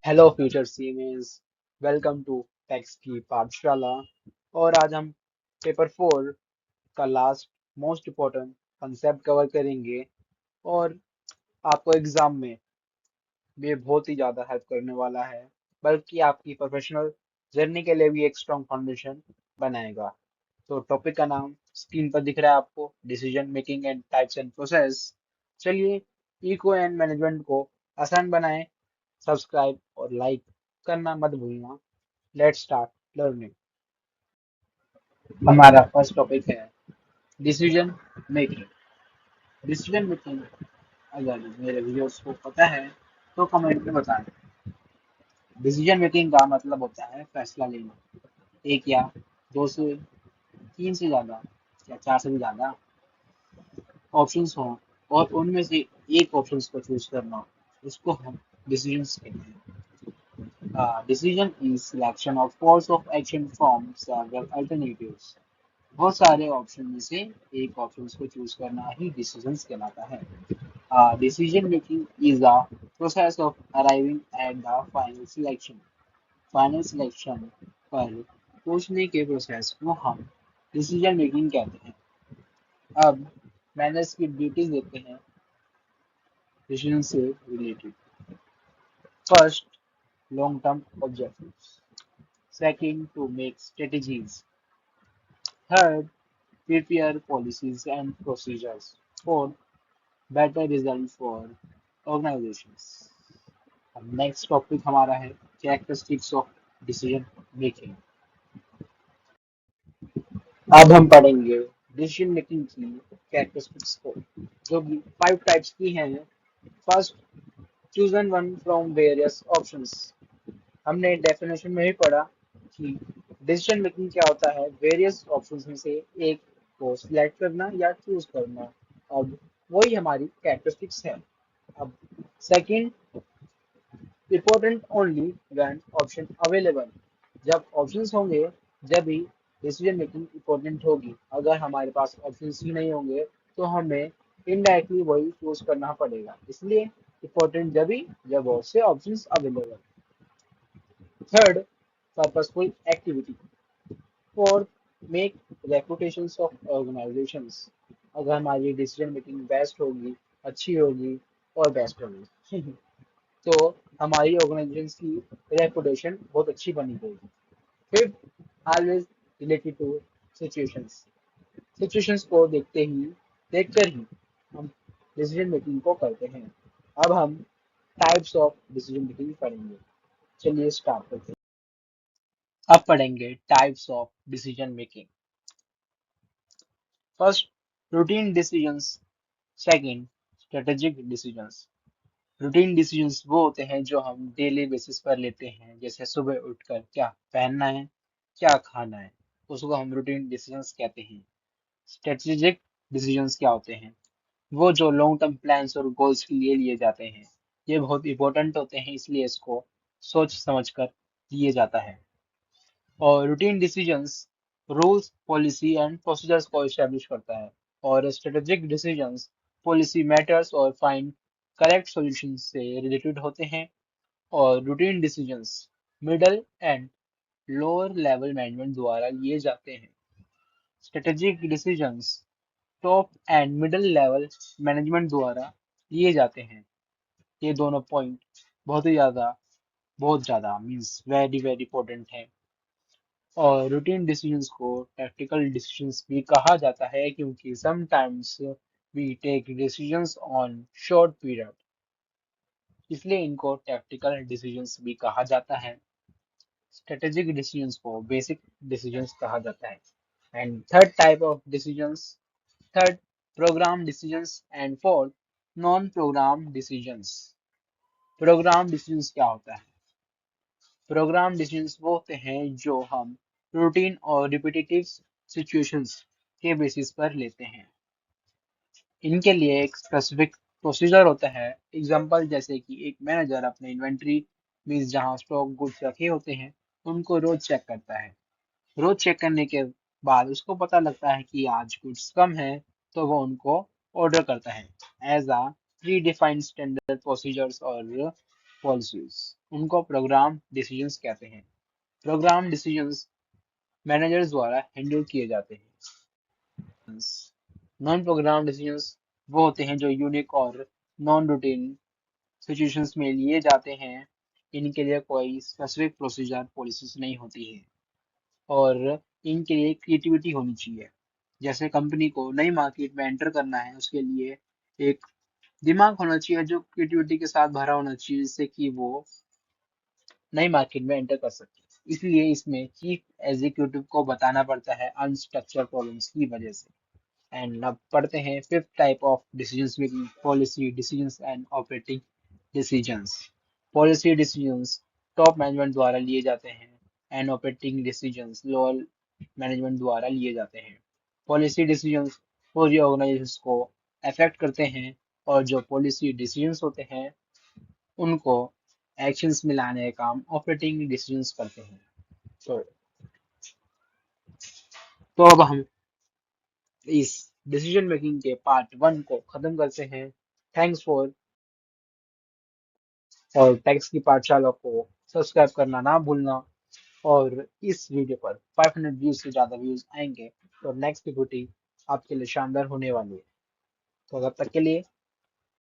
Hello future सीमेंस, welcome to tax की पाठशाला। और आज हम पेपर 4 का last most important concept cover करेंगे। और आपको एग्जाम में ये बहुत ही ज़्यादा हेल्प करने वाला है, बल्कि आपकी प्रोफेशनल जर्नी के लिए भी एक स्ट्रॉन्ग फाउंडेशन बनाएगा। तो टॉपिक का नाम स्क्रीन पर दिख रहा है आपको, decision making and types and process. चलिए, इको एंड मैनेजमेंट को आसान बनाएं। सब्सक्राइब और लाइक करना मत भूलना। Let's start learning. हमारा फर्स्ट टॉपिक है डिसीजन मेकिंग। डिसीजन मेकिंग, अगर मेरे व्यूअर्स को पता है तो कमेंट में बताएं। डिसीजन मेकिंग का मतलब होता है फैसला लेना। एक या दो से तीन से ज्यादा या चार से भी ज्यादा ऑप्शंस हो और उनमें से एक ऑप्शंस को चूज करना, उसको हम डिसीजंस कहते हैं। Decision is selection of course of action from several alternatives. बहुत सारे ऑप्शन में से एक ऑप्शन को चूज करना ही डिसीजंस कहलाता है। Decision making is a process of arriving at the final selection. Final selection पर पहुंचने के प्रोसेस को हम डिसीजन मेकिंग कहते हैं। अब मैनर्स की ड्यूटीज देते हैं डिसीजन से related. First, long term objectives. Second, to make strategies. Third, prepare policies and procedures. Fourth, better result for organizations. अब नेक्स्ट टॉपिक हमारा है कैरेक्टरिस्टिक्स ऑफ डिसीजन मेकिंग। अब हम पढ़ेंगे डिसीजन मेकिंग की कैरेक्टरिस्टिक्स को, जो कि 5 टाइप्स की हैं। First, chosen one from various options. हमने डेफिनेशन में भी पढ़ा कि डिसीजन मेकिंग क्या होता है, वेरियस ऑप्शंस में से एक को सिलेक्ट करना या चूज करना। अब वही हमारी कैरेक्टरिस्टिक्स है। अब second, important only when option available. जब ऑप्शंस होंगे जब ही डिसीजन मेकिंग इम्पोर्टेंट होगी। अगर हमारे पास ऑप्शंस ही नहीं होंगे तो हमें इनडायरेक्टली वही चूज करना पड़ेगा। इसलिए इम्पोर्टेंट जब ही जब बहुत से options available. Third, purposeful activity. Fourth, make reputations of organisations. अगर हमारी डिसीजन मेकिंग बेस्ट होगी, अच्छी होगी और बेस्ट होगी तो हमारी ऑर्गेनाइजेशन की रेपुटेशन बहुत अच्छी बनी रहेगी। Fifth, always related to situations. Situations को देखकर ही हम डिसीजन मेकिंग को करते हैं। अब हम टाइप्स ऑफ डिसीजन मेकिंग पढ़ेंगे। चलिए स्टार्ट करते हैं। अब पढ़ेंगे types of decision making. First, routine decisions. Second, strategic decisions. Routine decisions वो होते हैं जो हम डेली बेसिस पर लेते हैं, जैसे सुबह उठकर क्या पहनना है, क्या खाना है, उसको हम रूटीन डिसीजंस कहते हैं। स्ट्रेटेजिक डिसीजंस क्या होते हैं, वो जो लॉन्ग टर्म प्लान्स और गोल्स के लिए लिए जाते हैं। ये बहुत इंपॉर्टेंट होते हैं, इसलिए इसको सोच समझ कर लिए जाता है। और routine decisions rules, policy and procedures को एस्टेब्लिश करता है। और स्ट्रेटेजिक डिसीजंस पॉलिसी मैटर्स और फाइंड करेक्ट सॉल्यूशन से रिलेटेड होते हैं। और routine decisions middle and lower level management द्वारा लिए जाते हैं। Strategic decisions top and middle level management द्वारा लिए जाते हैं। ये दोनों पॉइंट बहुत ज्यादा मीन्स वेरी वेरी इंपॉर्टेंट है। और रूटीन डिसीजंस को टैक्टिकल डिसीजंस भी कहा जाता है, क्योंकि sometimes we take decisions on short period, इसलिए इनको टैक्टिकल डिसीजंस भी कहा जाता है। स्ट्रेटेजिक डिसीजंस को बेसिक डिसीजंस कहा जाता है। And third type of decisions, third, programme decisions and fourth, non programme decisions. Programme decisions क्या होता है, प्रोग्राम डिसीजंस वो होते हैं जो हम रूटीन और रिपीटेटिव सिचुएशंस के बेसिस पर लेते हैं। इनके लिए एक स्पेसिफिक प्रोसीजर होता है। एग्जांपल जैसे कि एक मैनेजर अपने इन्वेंट्री मीन्स जहां स्टॉक गुड्स रखे होते हैं उनको रोज चेक करता है। रोज चेक करने के बाद उसको पता लगता है कि आज गुड्स कम है, तो वो उनको ऑर्डर करता है as a predefined standard procedures और पॉलिसीज, उनको प्रोग्राम डिसीजंस कहते हैं। प्रोग्राम डिसीजंस मैनेजर्स द्वारा हैंडल किए जाते हैं। नॉन प्रोग्राम डिसीजंस वो होते हैं जो यूनिक और नॉन रूटीन सिचुएशंस में लिए जाते हैं। इनके लिए कोई स्पेसिफिक प्रोसीजर पॉलिसीज नहीं होती है और इनके लिए क्रिएटिविटी होनी चाहिए। जैसे कंपनी को नई मार्केट में एंटर करना है, उसके लिए एक दिमाग होना चाहिए जो क्रिएटिविटी के साथ भरा होना चाहिए, जिससे कि वो नई मार्केट में एंटर कर सके। इसलिए इसमें चीफ एग्जीक्यूटिव को बताना पड़ता है अनस्ट्रक्चर्ड प्रॉब्लम्स की वजह से। एंड अब पढ़ते हैं fifth type of decisions making, policy decisions and operating decisions. Policy decisions top management द्वारा लिए जाते हैं and operating decisions lower management द्वारा लिए जाते हैं। पॉलिसी डिसीजंस पूरी ऑर्गेनाइजेशन को अफेक्ट करते हैं और जो पॉलिसी डिसीजंस होते हैं उनको एक्शंस में लाने का काम ऑपरेटिंग डिसीजंस करते हैं। तो, तो अब हम इस डिसीजन मेकिंग के पार्ट वन को खत्म करते हैं। थैंक्स फॉर और टैक्स की पाठशाला को सब्सक्राइब करना ना भूलना। और इस वीडियो पर 500 व्यूज से ज्यादा व्यूज आएंगे तो नेक्स्ट वीडियो आपके लिए शानदार होने वाली है। तो तब तक के लिए